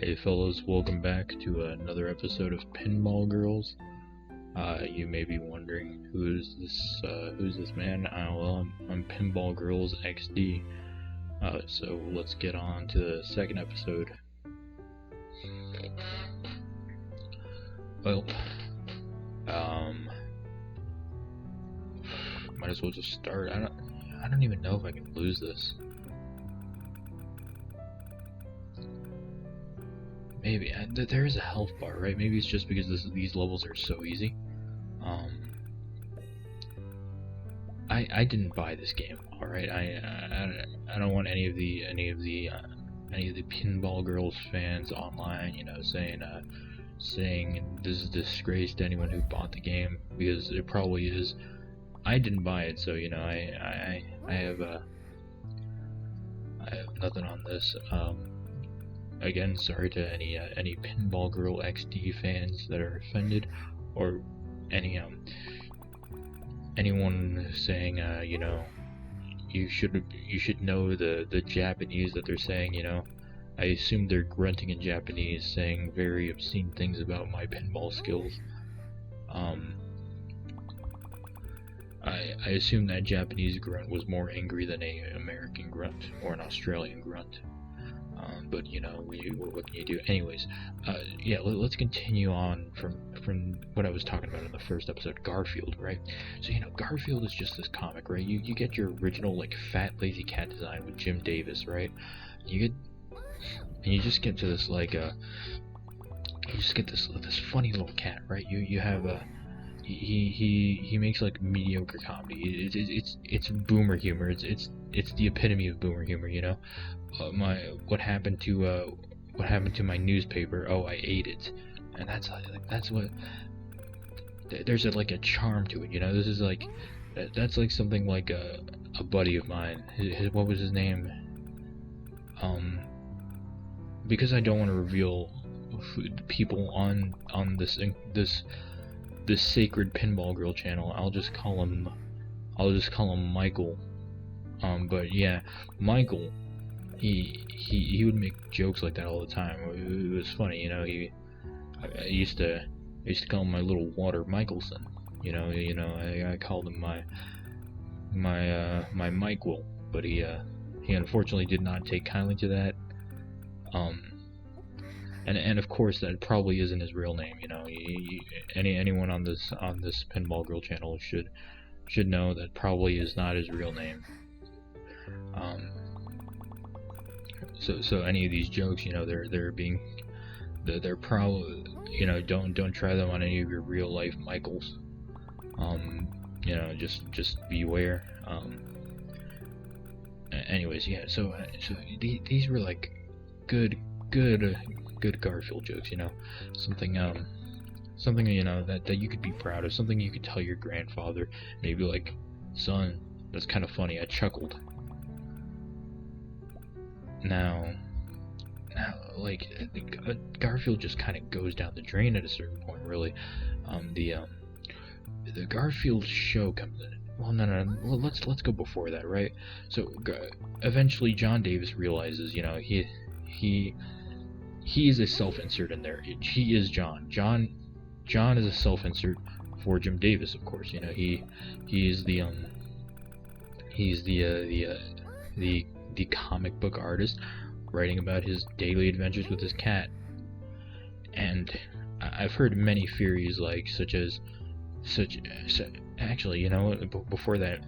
Hey fellas, welcome back to another episode of Pinball Girls. You may be wondering who's this man? I'm Pinball Girls XD. So let's get on to the second episode. Well, might as well just start. I don't even know if I can lose this. Maybe there is a health bar, right? Maybe it's just because these levels are so easy. I didn't buy this game. All right, I don't want any of the Pinball Girls fans online, saying this is a disgrace to anyone who bought the game, because it probably is. I didn't buy it, so I have nothing on this. Again, sorry to any Pinball Girl XD fans that are offended, or anyone saying you should know the Japanese that they're saying. I assume they're grunting in Japanese, saying very obscene things about my pinball skills. I assume that Japanese grunt was more angry than a American grunt or an Australian grunt. But what can you do? Anyways, yeah, let's continue on from what I was talking about in the first episode, Garfield, right? So Garfield is just this comic, right? You get your original fat lazy cat design with Jim Davis, right? You just get to this this funny little cat, right? You have he makes mediocre comedy. It's boomer humor. It's the epitome of boomer humor. What happened to my newspaper? Oh, I ate it, and that's what. There's a charm to it. This is that's something like a buddy of mine. What was his name? Because I don't want to reveal people on this sacred Pinball Girl channel, I'll just call him Michael. But yeah, Michael, he would make jokes like that all the time. It was funny, I used to call him my little Water Michelson. I called him my Michael, but he unfortunately did not take kindly to that. And of course that probably isn't his real name. Anyone on this Pinball Girl channel should know that probably is not his real name. So any of these jokes, they're probably, don't try them on any of your real life Michaels. Just beware. Anyways, yeah. So these were good Garfield jokes, something that you could be proud of, something you could tell your grandfather, maybe son, that's kind of funny, I chuckled. Now Garfield just kind of goes down the drain at a certain point, really. The Garfield show comes in. Well, no, let's go before that, right? So eventually John Davis realizes, he is a self-insert in there. He is John. John is a self-insert for Jim Davis, of course. He's the comic book artist writing about his daily adventures with his cat. And I've heard many theories actually, before that,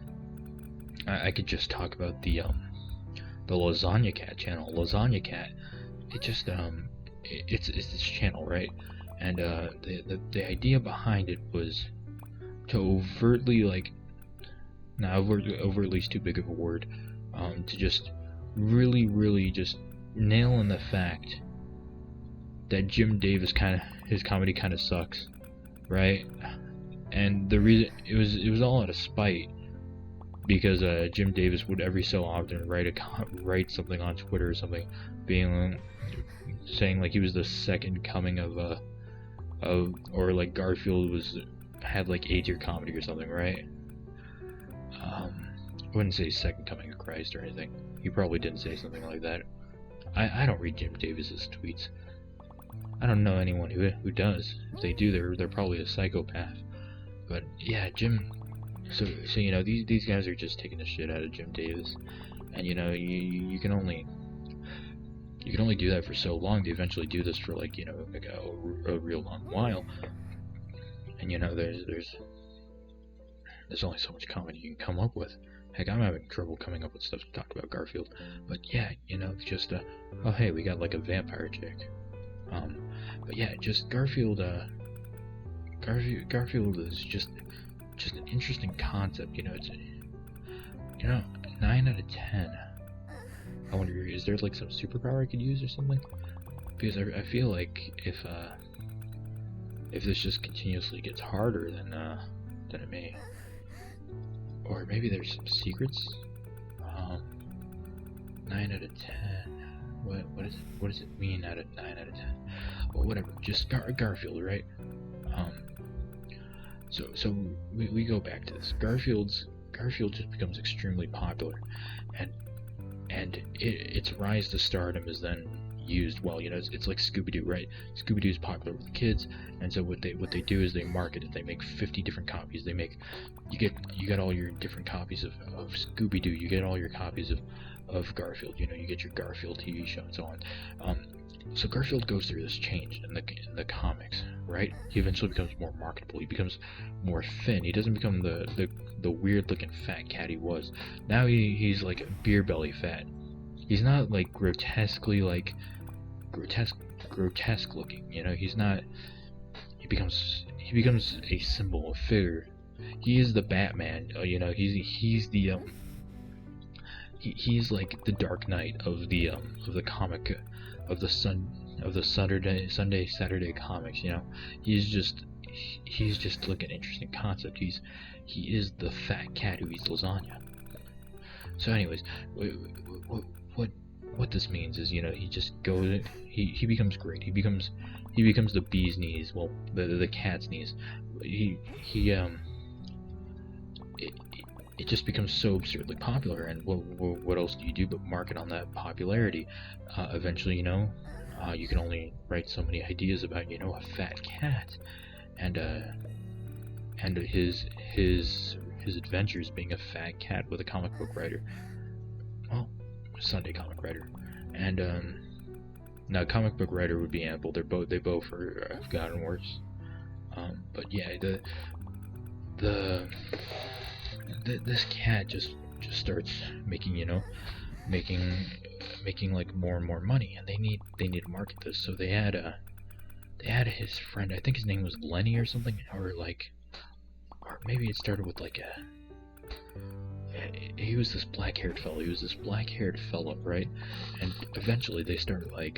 I could just talk about the Lasagna Cat channel. Lasagna Cat, it's this channel, right? And the idea behind it was to overtly overtly is too big of a word, to just really just nail in the fact that Jim Davis his comedy kind of sucks, right? And the reason it was all out of spite, because Jim Davis would every so often write something on Twitter or something, saying he was the second coming of Garfield had A-tier comedy or something, right? I wouldn't say second coming of Christ or anything. He probably didn't say something like that. I don't read Jim Davis's tweets. I don't know anyone who does. If they do, they're probably a psychopath. But yeah, Jim. So you know, these guys are just taking the shit out of Jim Davis, and you know, you can only do that for so long. They eventually do this for like, you know, like a real long while, and you know, there's only so much comedy you can come up with. Heck, I'm having trouble coming up with stuff to talk about Garfield. But yeah, you know, just oh hey, we got like a vampire chick. But yeah, just Garfield. Garfield is just an interesting concept. You know, it's, you know, 9 out of 10. I wonder, is there like some superpower I could use or something? Because I feel like if this just continuously gets harder, then it may. Or maybe there's some secrets. 9 out of 10. What does it mean out of 9 out of 10? Well, whatever. Just Garfield, right? So we go back to this. Garfield just becomes extremely popular, and its rise to stardom is then used well. You know, it's like Scooby-Doo, right? Scooby-Doo is popular with kids, and so what they do is they market it. They make 50 different copies. You get all your different copies of Scooby-Doo. You get all your copies of Garfield. You know, you get your Garfield TV show and so on. So Garfield goes through this change in the comics, right? He eventually becomes more marketable. He becomes more thin. He doesn't become the weird looking fat cat he was. Now he's like a beer belly fat. He's not like grotesquely like grotesque looking. You know, he's not. He becomes a symbol, a figure. He is the Batman. You know, he's the he's like the Dark Knight of the comic of the Saturday comics. You know, he's just like an interesting concept. He is the fat cat who eats lasagna. So anyways, what this means is, you know, he just goes, he becomes great. He becomes the bee's knees. Well, the cat's knees. It just becomes so absurdly popular, and what else do you do but market on that popularity? Eventually, you know, you can only write so many ideas about, you know, a fat cat, and his adventures being a fat cat with a comic book writer. Well, Sunday comic writer, and now comic book writer would be ample. They both have gotten worse. But yeah, this cat just starts making, you know, making like more and more money, and they need to market this. So they had his friend, I think his name was Lenny or something, or maybe it started with like he was this black-haired fellow, right? And eventually they started like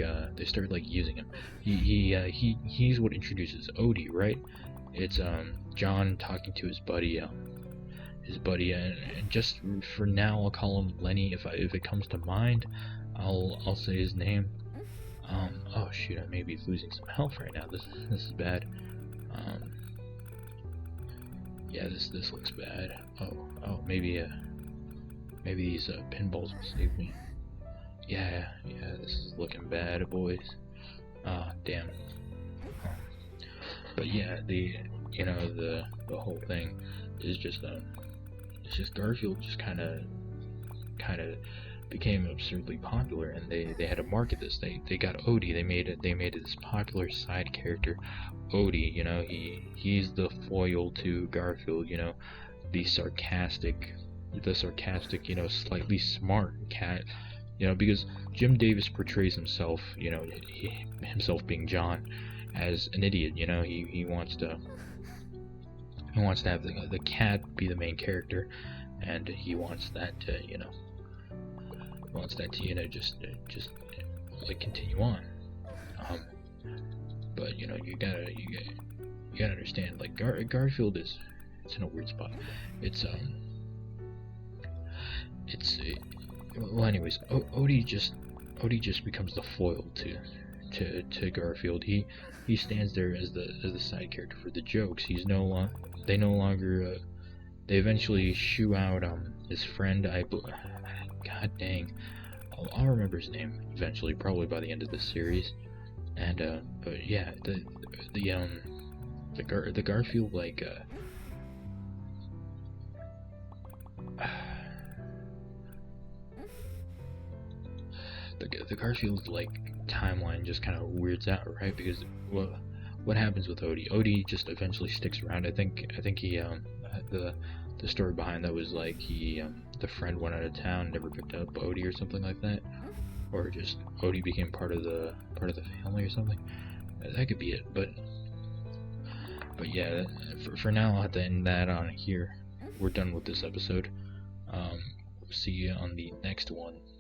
using him. He's what introduces Odie, right? It's John talking to his buddy, and just for now I'll call him Lenny. If it comes to mind, I'll say his name. Oh shoot, I may be losing some health right now. This is bad. Yeah, this looks bad. Oh, maybe these pinballs will save me. Yeah, this is looking bad, boys. Damn. But yeah, the whole thing is just it's just Garfield just kind of became absurdly popular, and they had to market this. They got Odie. They made it this popular side character, Odie. You know, he's the foil to Garfield. You know, the sarcastic, you know, slightly smart cat. You know, because Jim Davis portrays himself, you know, himself being John, as an idiot. You know, he wants to have the cat be the main character, and he wants that to, you know, just like continue on. But you know, you gotta understand, like Garfield it's in a weird spot. Well, anyways, Odie just becomes the foil to Garfield. He stands there as the side character for the jokes. They eventually shoo out his friend. God dang, I'll remember his name eventually, probably by the end of this series. And but yeah, the Garfield like the Garfield like timeline just kind of weirds out, right? Because what happens with Odie? Odie just eventually sticks around. I think he the story behind that was like he the friend went out of town, never picked up Odie or something like that, or just Odie became part of the family or something. That could be it, but yeah, for now I'll have to end that on here. We're done with this episode. See you on the next one.